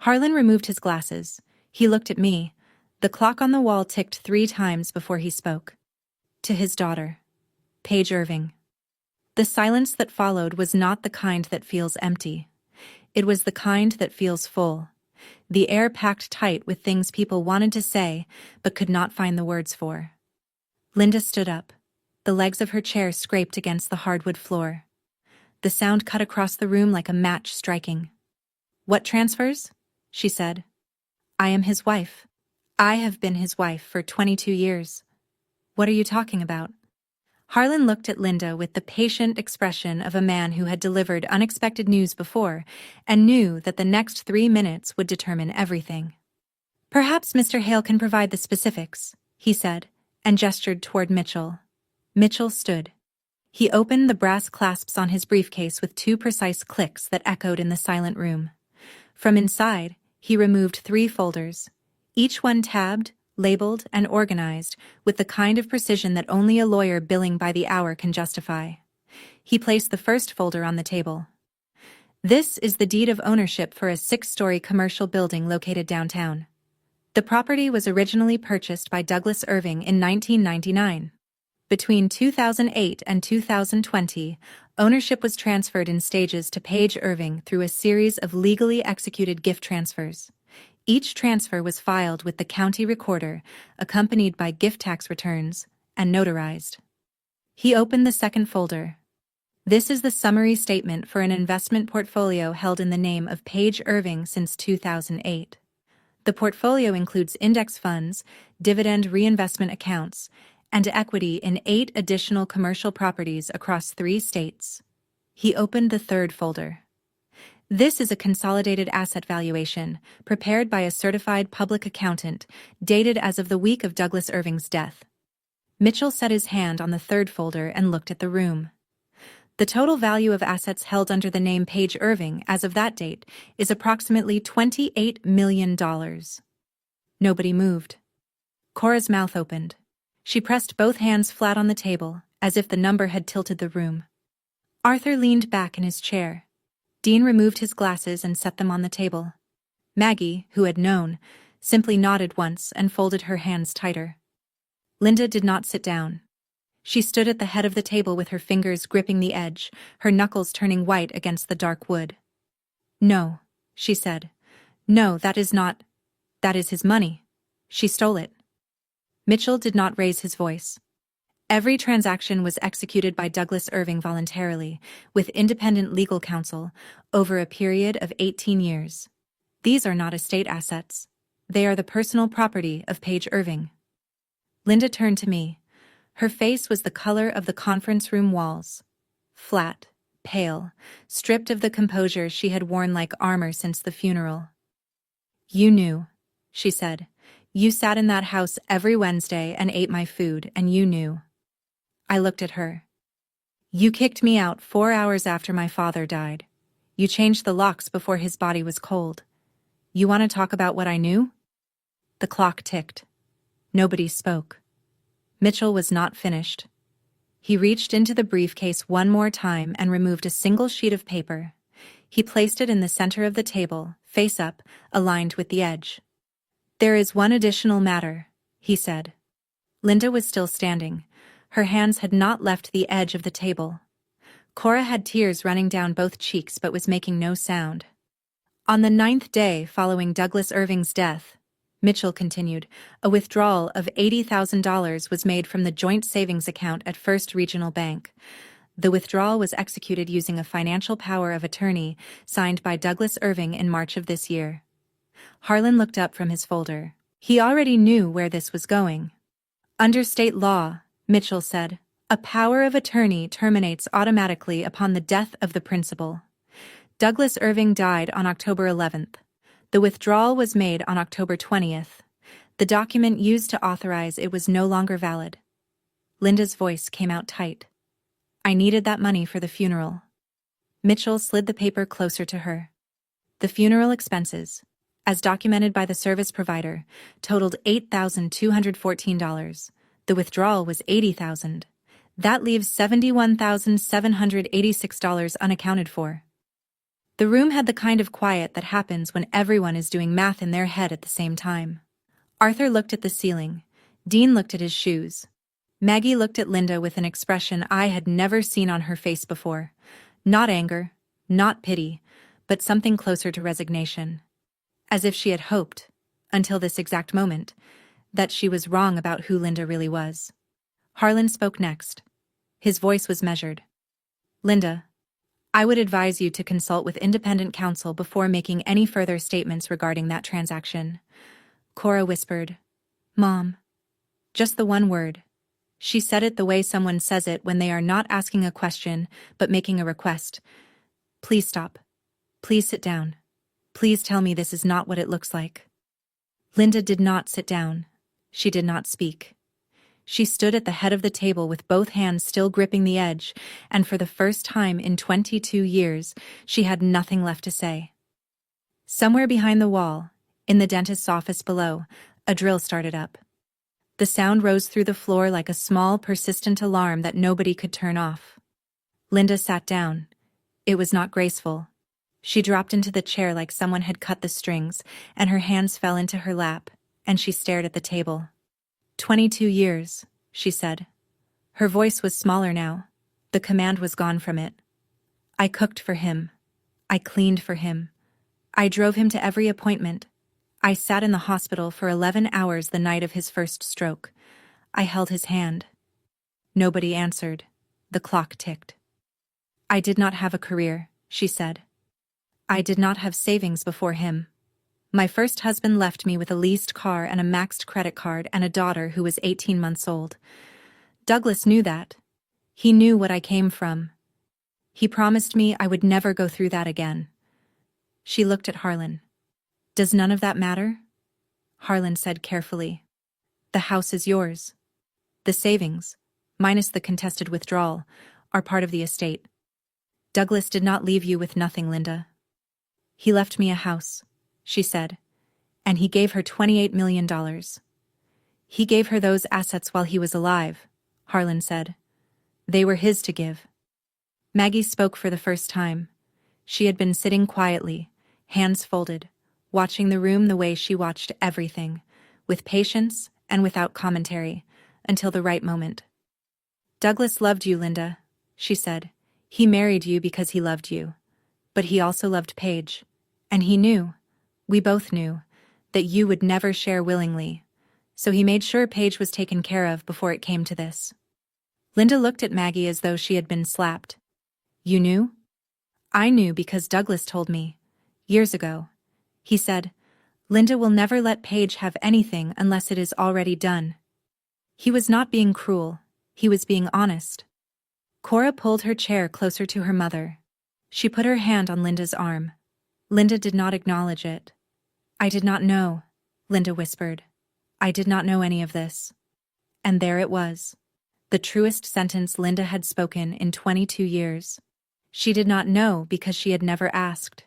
Harlan removed his glasses. He looked at me. The clock on the wall ticked 3 times before he spoke. To his daughter, Paige Irving. The silence that followed was not the kind that feels empty. It was the kind that feels full. The air packed tight with things people wanted to say, but could not find the words for. Linda stood up. The legs of her chair scraped against the hardwood floor. The sound cut across the room like a match striking. What transfers? She said. I am his wife. I have been his wife for 22 years. What are you talking about? Harlan looked at Linda with the patient expression of a man who had delivered unexpected news before and knew that the next 3 minutes would determine everything. Perhaps Mr. Hale can provide the specifics, he said, and gestured toward Mitchell. Mitchell stood. He opened the brass clasps on his briefcase with 2 precise clicks that echoed in the silent room. From inside, he removed 3 folders, each one tabbed, labeled, and organized with the kind of precision that only a lawyer billing by the hour can justify. He placed the first folder on the table. This is the deed of ownership for a 6-story commercial building located downtown. The property was originally purchased by Douglas Irving in 1999. Between 2008 and 2020, ownership was transferred in stages to Paige Irving through a series of legally executed gift transfers. Each transfer was filed with the county recorder, accompanied by gift tax returns, and notarized. He opened the second folder. This is the summary statement for an investment portfolio held in the name of Paige Irving since 2008. The portfolio includes index funds, dividend reinvestment accounts, and equity in 8 additional commercial properties across 3 states. He opened the third folder. This is a consolidated asset valuation, prepared by a certified public accountant, dated as of the week of Douglas Irving's death. Mitchell set his hand on the third folder and looked at the room. The total value of assets held under the name Paige Irving as of that date is approximately $28 million. Nobody moved. Cora's mouth opened. She pressed both hands flat on the table, as if the number had tilted the room. Arthur leaned back in his chair. Dean removed his glasses and set them on the table. Maggie, who had known, simply nodded once and folded her hands tighter. Linda did not sit down. She stood at the head of the table with her fingers gripping the edge, her knuckles turning white against the dark wood. No, she said. No, that is his money. She stole it. Mitchell did not raise his voice. Every transaction was executed by Douglas Irving voluntarily, with independent legal counsel, over a period of 18 years. These are not estate assets. They are the personal property of Paige Irving. Linda turned to me. Her face was the color of the conference room walls. Flat, pale, stripped of the composure she had worn like armor since the funeral. "You knew," she said. "You sat in that house every Wednesday and ate my food, and you knew." I looked at her. "You kicked me out 4 hours after my father died. You changed the locks before his body was cold. You want to talk about what I knew?" The clock ticked. Nobody spoke. Mitchell was not finished. He reached into the briefcase one more time and removed a single sheet of paper. He placed it in the center of the table, face up, aligned with the edge. "There is one additional matter," he said. Linda was still standing. Her hands had not left the edge of the table. Cora had tears running down both cheeks but was making no sound. "On the 9th day following Douglas Irving's death," Mitchell continued, "a withdrawal of $80,000 was made from the joint savings account at First Regional Bank. The withdrawal was executed using a financial power of attorney signed by Douglas Irving in March of this year." Harlan looked up from his folder. He already knew where this was going. "Under state law," Mitchell said, "a power of attorney terminates automatically upon the death of the principal. Douglas Irving died on October 11th. The withdrawal was made on October 20th. The document used to authorize it was no longer valid." Linda's voice came out tight. "I needed that money for the funeral." Mitchell slid the paper closer to her. "The funeral expenses, as documented by the service provider, totaled $8,214. The withdrawal was $80,000. That leaves $71,786 unaccounted for." The room had the kind of quiet that happens when everyone is doing math in their head at the same time. Arthur looked at the ceiling. Dean looked at his shoes. Maggie looked at Linda with an expression I had never seen on her face before. Not anger, not pity, but something closer to resignation. As if she had hoped, until this exact moment, that she was wrong about who Linda really was. Harlan spoke next. His voice was measured. "Linda, I would advise you to consult with independent counsel before making any further statements regarding that transaction." Cora whispered, "Mom." Just the one word. She said it the way someone says it when they are not asking a question, but making a request. "Please stop. Please sit down. Please tell me this is not what it looks like." Linda did not sit down. She did not speak. She stood at the head of the table with both hands still gripping the edge, and for the first time in 22 years, she had nothing left to say. Somewhere behind the wall, in the dentist's office below, a drill started up. The sound rose through the floor like a small, persistent alarm that nobody could turn off. Linda sat down. It was not graceful. She dropped into the chair like someone had cut the strings, and her hands fell into her lap, and she stared at the table. 22 years, she said. Her voice was smaller now. The command was gone from it. "I cooked for him. I cleaned for him. I drove him to every appointment. I sat in the hospital for 11 hours the night of his first stroke. I held his hand." Nobody answered. The clock ticked. "I did not have a career," she said. "I did not have savings before him. My first husband left me with a leased car and a maxed credit card and a daughter who was 18 months old. Douglas knew that. He knew what I came from. He promised me I would never go through that again." She looked at Harlan. "Does none of that matter?" Harlan said carefully. "The house is yours. The savings, minus the contested withdrawal, are part of the estate. Douglas did not leave you with nothing, Linda. He left me a house," she said, "and he gave her $28 million. He gave her those assets while he was alive," Harlan said. "They were his to give." Maggie spoke for the first time. She had been sitting quietly, hands folded, watching the room the way she watched everything, with patience and without commentary, until the right moment. "Douglas loved you, Linda," she said. "He married you because he loved you. But he also loved Paige. And he knew, we both knew, that you would never share willingly. So he made sure Paige was taken care of before it came to this." Linda looked at Maggie as though she had been slapped. "You knew?" "I knew because Douglas told me. Years ago. He said, 'Linda will never let Paige have anything unless it is already done.'" He was not being cruel. He was being honest. Cora pulled her chair closer to her mother. She put her hand on Linda's arm. Linda did not acknowledge it. "I did not know," Linda whispered. "I did not know any of this." And there it was. The truest sentence Linda had spoken in 22 years. She did not know because she had never asked.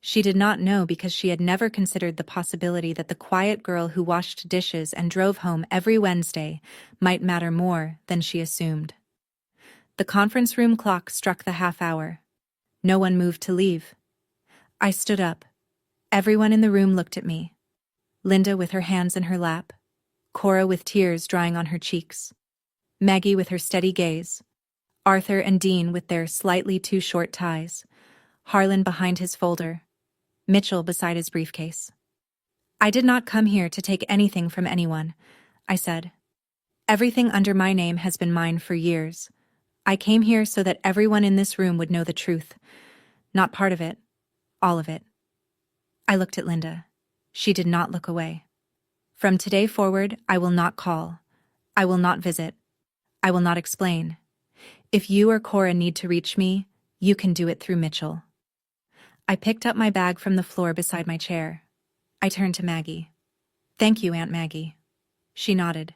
She did not know because she had never considered the possibility that the quiet girl who washed dishes and drove home every Wednesday might matter more than she assumed. The conference room clock struck the half-hour. No one moved to leave. I stood up. Everyone in the room looked at me. Linda with her hands in her lap. Cora with tears drying on her cheeks. Maggie with her steady gaze. Arthur and Dean with their slightly too short ties. Harlan behind his folder. Mitchell beside his briefcase. "I did not come here to take anything from anyone," I said. "Everything under my name has been mine for years. I came here so that everyone in this room would know the truth. Not part of it, all of it." I looked at Linda. She did not look away. "From today forward, I will not call. I will not visit. I will not explain. If you or Cora need to reach me, you can do it through Mitchell." I picked up my bag from the floor beside my chair. I turned to Maggie. "Thank you, Aunt Maggie." She nodded.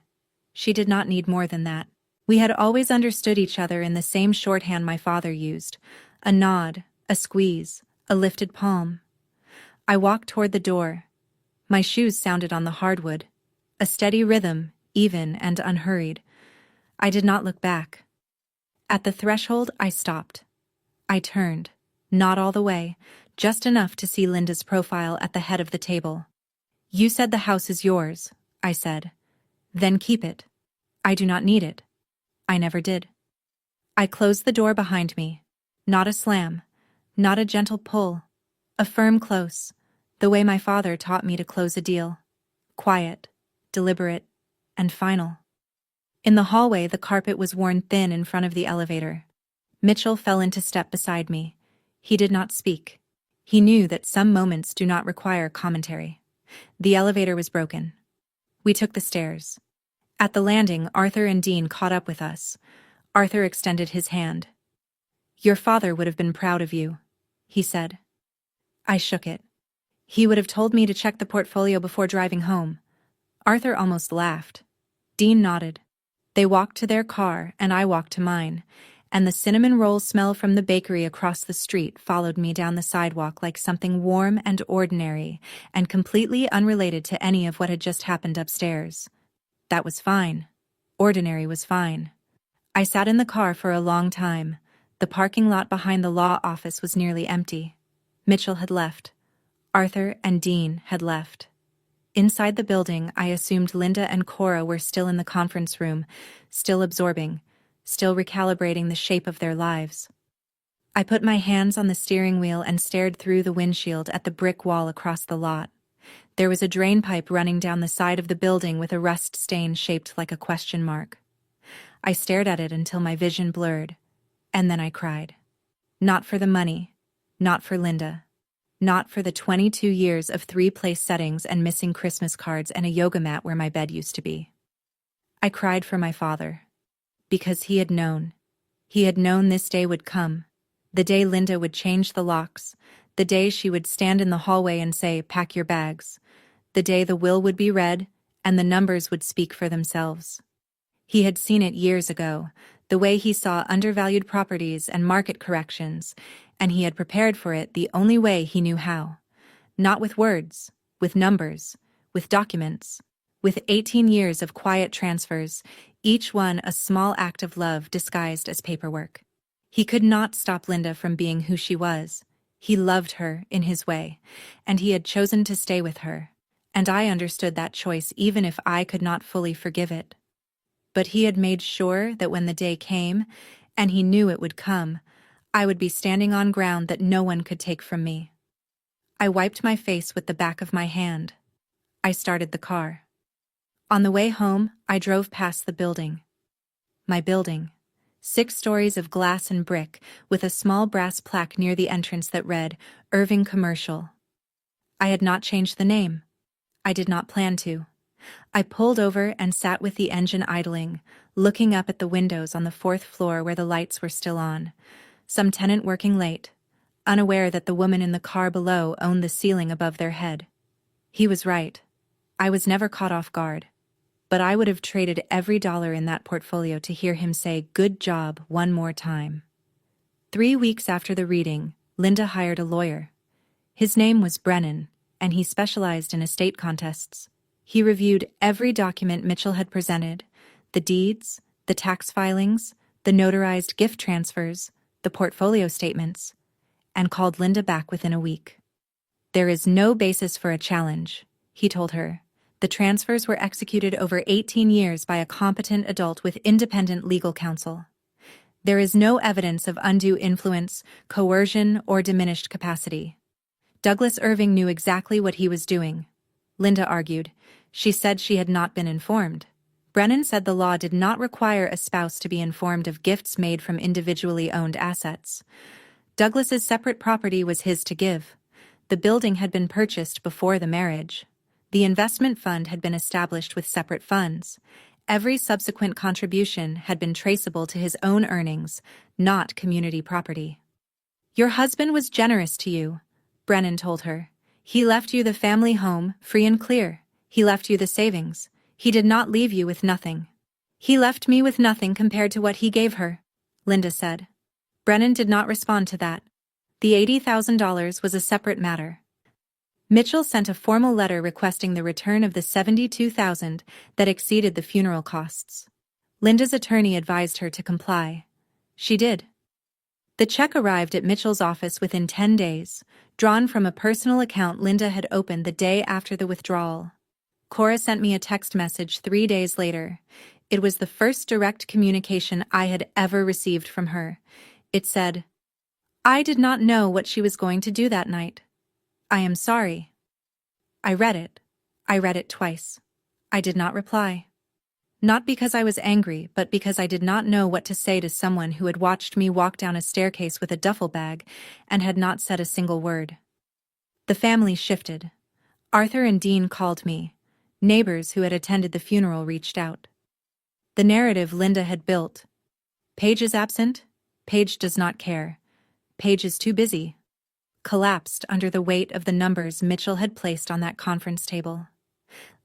She did not need more than that. We had always understood each other in the same shorthand my father used. A nod, a squeeze, a lifted palm. I walked toward the door. My shoes sounded on the hardwood. A steady rhythm, even and unhurried. I did not look back. At the threshold, I stopped. I turned. Not all the way, just enough to see Linda's profile at the head of the table. "You said the house is yours," I said. "Then keep it." "I do not need it." I never did. I closed the door behind me. Not a slam. Not a gentle pull. A firm close. The way my father taught me to close a deal. Quiet, deliberate, and final. In the hallway, the carpet was worn thin in front of the elevator. Mitchell fell into step beside me. He did not speak. He knew that some moments do not require commentary. The elevator was broken. We took the stairs. At the landing, Arthur and Dean caught up with us. Arthur extended his hand. "Your father would have been proud of you," he said. I shook it. "He would have told me to check the portfolio before driving home." Arthur almost laughed. Dean nodded. They walked to their car, and I walked to mine, and the cinnamon roll smell from the bakery across the street followed me down the sidewalk like something warm and ordinary, and completely unrelated to any of what had just happened upstairs. That was fine. Ordinary was fine. I sat in the car for a long time. The parking lot behind the law office was nearly empty. Mitchell had left. Arthur and Dean had left. Inside the building, I assumed Linda and Cora were still in the conference room, still absorbing, still recalibrating the shape of their lives. I put my hands on the steering wheel and stared through the windshield at the brick wall across the lot. There was a drain pipe running down the side of the building with a rust stain shaped like a question mark. I stared at it until my vision blurred, and then I cried. Not for the money, not for Linda. Not for the 22 years of 3-place settings and missing Christmas cards and a yoga mat where my bed used to be. I cried for my father. Because he had known. He had known this day would come. The day Linda would change the locks. The day she would stand in the hallway and say, "Pack your bags." The day the will would be read, and the numbers would speak for themselves. He had seen it years ago, the way he saw undervalued properties and market corrections, and he had prepared for it the only way he knew how. Not with words, with numbers, with documents, with 18 years of quiet transfers, each one a small act of love disguised as paperwork. He could not stop Linda from being who she was. He loved her in his way, and he had chosen to stay with her, and I understood that choice even if I could not fully forgive it. But he had made sure that when the day came, and he knew it would come, I would be standing on ground that no one could take from me. I wiped my face with the back of my hand. I started the car. On the way home, I drove past the building. My building. 6 stories of glass and brick, with a small brass plaque near the entrance that read, "Irving Commercial." I had not changed the name. I did not plan to. I pulled over and sat with the engine idling, looking up at the windows on the fourth floor where the lights were still on. Some tenant working late, unaware that the woman in the car below owned the ceiling above their head. He was right. I was never caught off guard. But I would have traded every dollar in that portfolio to hear him say "good job" one more time. 3 weeks after the reading, Linda hired a lawyer. His name was Brennan, and he specialized in estate contests. He reviewed every document Mitchell had presented: the deeds, the tax filings, the notarized gift transfers, the portfolio statements, and called Linda back within a week. "There is no basis for a challenge," he told her. "The transfers were executed over 18 years by a competent adult with independent legal counsel. There is no evidence of undue influence, coercion, or diminished capacity." Douglas Irving knew exactly what he was doing, Linda argued. She said she had not been informed. Brennan said the law did not require a spouse to be informed of gifts made from individually owned assets. Douglas's separate property was his to give. The building had been purchased before the marriage. The investment fund had been established with separate funds. Every subsequent contribution had been traceable to his own earnings, not community property. "Your husband was generous to you," Brennan told her. "He left you the family home, free and clear. He left you the savings. He did not leave you with nothing." "He left me with nothing compared to what he gave her," Linda said. Brennan did not respond to that. The $80,000 was a separate matter. Mitchell sent a formal letter requesting the return of the $72,000 that exceeded the funeral costs. Linda's attorney advised her to comply. She did. The check arrived at Mitchell's office within 10 days, drawn from a personal account Linda had opened the day after the withdrawal. Cora sent me a text message 3 days later. It was the first direct communication I had ever received from her. It said, "I did not know what she was going to do that night. I am sorry." I read it. I read it twice. I did not reply. Not because I was angry, but because I did not know what to say to someone who had watched me walk down a staircase with a duffel bag and had not said a single word. The family shifted. Arthur and Dean called me. Neighbors who had attended the funeral reached out. The narrative Linda had built. Paige is absent. Paige does not care. Paige is too busy. Collapsed under the weight of the numbers Mitchell had placed on that conference table.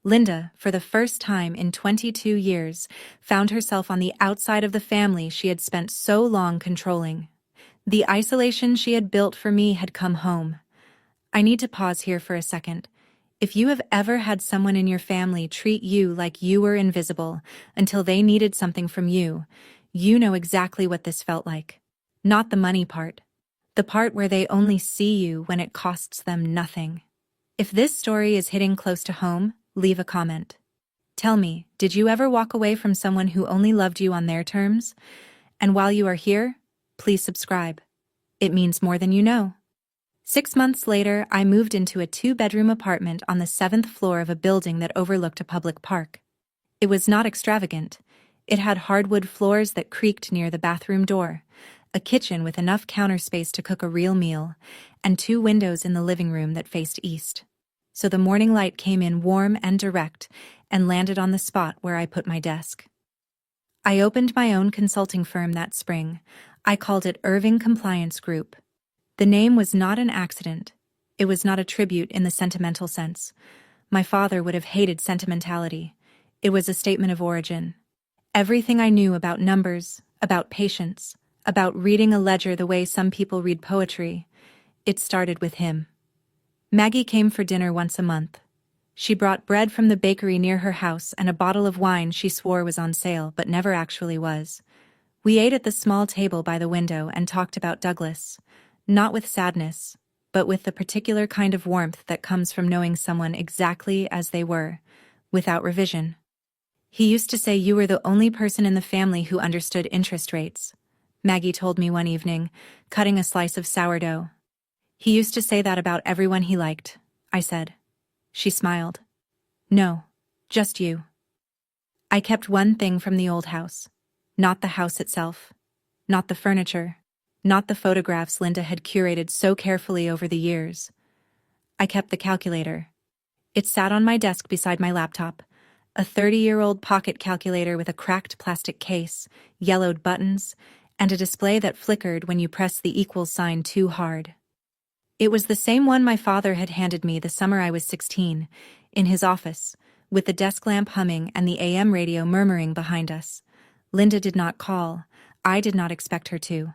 Linda, for the first time in 22 years, found herself on the outside of the family she had spent so long controlling. The isolation she had built for me had come home. I need to pause here for a second. If you have ever had someone in your family treat you like you were invisible until they needed something from you, you know exactly what this felt like. Not the money part. The part where they only see you when it costs them nothing. If this story is hitting close to home, leave a comment. Tell me, did you ever walk away from someone who only loved you on their terms? And while you are here, please subscribe. It means more than you know. 6 months later, I moved into a 2-bedroom apartment on the 7th floor of a building that overlooked a public park. It was not extravagant. It had hardwood floors that creaked near the bathroom door, a kitchen with enough counter space to cook a real meal, and 2 windows in the living room that faced east. So the morning light came in warm and direct and landed on the spot where I put my desk. I opened my own consulting firm that spring. I called it Irving Compliance Group. The name was not an accident. It was not a tribute in the sentimental sense. My father would have hated sentimentality. It was a statement of origin. Everything I knew about numbers, about patience, about reading a ledger the way some people read poetry, it started with him. Maggie came for dinner once a month. She brought bread from the bakery near her house and a bottle of wine she swore was on sale but never actually was. We ate at the small table by the window and talked about Douglas, not with sadness, but with the particular kind of warmth that comes from knowing someone exactly as they were, without revision. He used to say you were the only person in the family who understood interest rates, Maggie told me one evening, cutting a slice of sourdough. He used to say that about everyone he liked, I said. She smiled. No, just you. I kept one thing from the old house. Not the house itself. Not the furniture. Not the photographs Linda had curated so carefully over the years. I kept the calculator. It sat on my desk beside my laptop, A 30-year-old pocket calculator with a cracked plastic case, yellowed buttons, and a display that flickered when you pressed the equals sign too hard. It was the same one my father had handed me the summer I was 16, in his office, with the desk lamp humming and the AM radio murmuring behind us. Linda did not call. I did not expect her to.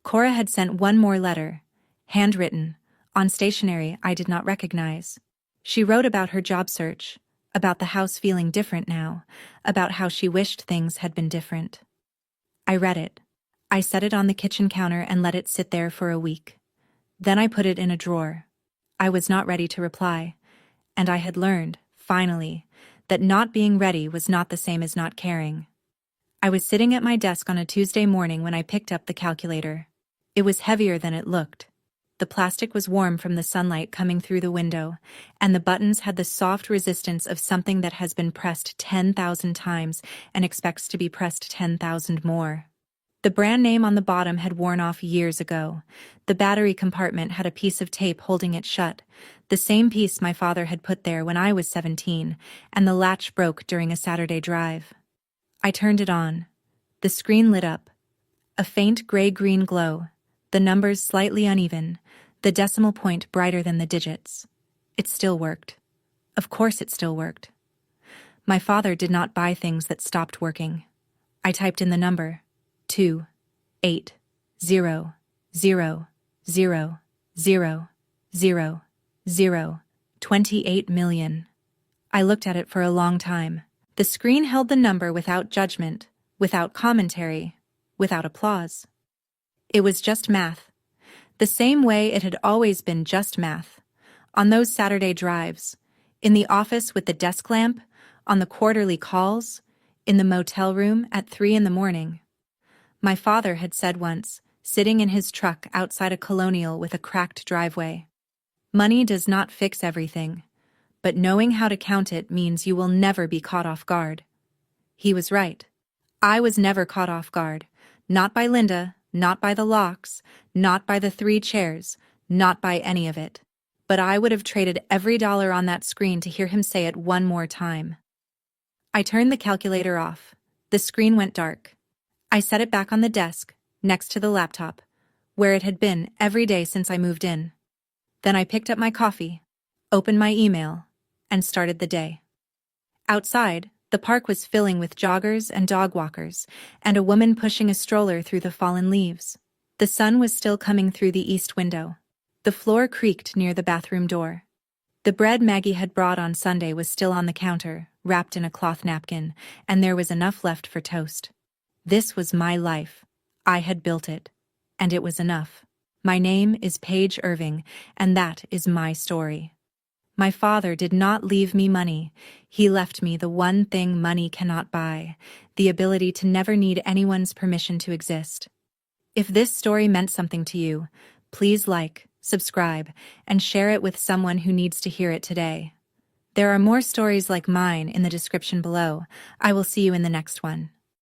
Cora had sent one more letter, handwritten, on stationery I did not recognize. She wrote about her job search, about the house feeling different now, about how she wished things had been different. I read it. I set it on the kitchen counter and let it sit there for a week. Then I put it in a drawer. I was not ready to reply, and I had learned, finally, that not being ready was not the same as not caring. I was sitting at my desk on a Tuesday morning when I picked up the calculator. It was heavier than it looked. The plastic was warm from the sunlight coming through the window, and the buttons had the soft resistance of something that has been pressed 10,000 times and expects to be pressed 10,000 more. The brand name on the bottom had worn off years ago. The battery compartment had a piece of tape holding it shut, the same piece my father had put there when I was 17, and the latch broke during a Saturday drive. I turned it on. The screen lit up. A faint gray-green glow, the numbers slightly uneven, the decimal point brighter than the digits. It still worked. Of course it still worked. My father did not buy things that stopped working. I typed in the number, 2, 8, 0, 0, 0, 0, 0, 0, 28 million. I looked at it for a long time. The screen held the number without judgment, without commentary, without applause. It was just math. The same way it had always been just math. On those Saturday drives, in the office with the desk lamp, on the quarterly calls, in the motel room at 3 in the morning. My father had said once, sitting in his truck outside a colonial with a cracked driveway, "Money does not fix everything, but knowing how to count it means you will never be caught off guard." He was right. I was never caught off guard, not by Linda, not by the locks, not by the 3 chairs, not by any of it. But I would have traded every dollar on that screen to hear him say it one more time. I turned the calculator off. The screen went dark. I set it back on the desk, next to the laptop, where it had been every day since I moved in. Then I picked up my coffee, opened my email, and started the day. Outside, the park was filling with joggers and dog walkers, and a woman pushing a stroller through the fallen leaves. The sun was still coming through the east window. The floor creaked near the bathroom door. The bread Maggie had brought on Sunday was still on the counter, wrapped in a cloth napkin, and there was enough left for toast. This was my life. I had built it. And it was enough. My name is Paige Irving, and that is my story. My father did not leave me money. He left me the one thing money cannot buy, the ability to never need anyone's permission to exist. If this story meant something to you, please like, subscribe, and share it with someone who needs to hear it today. There are more stories like mine in the description below. I will see you in the next one.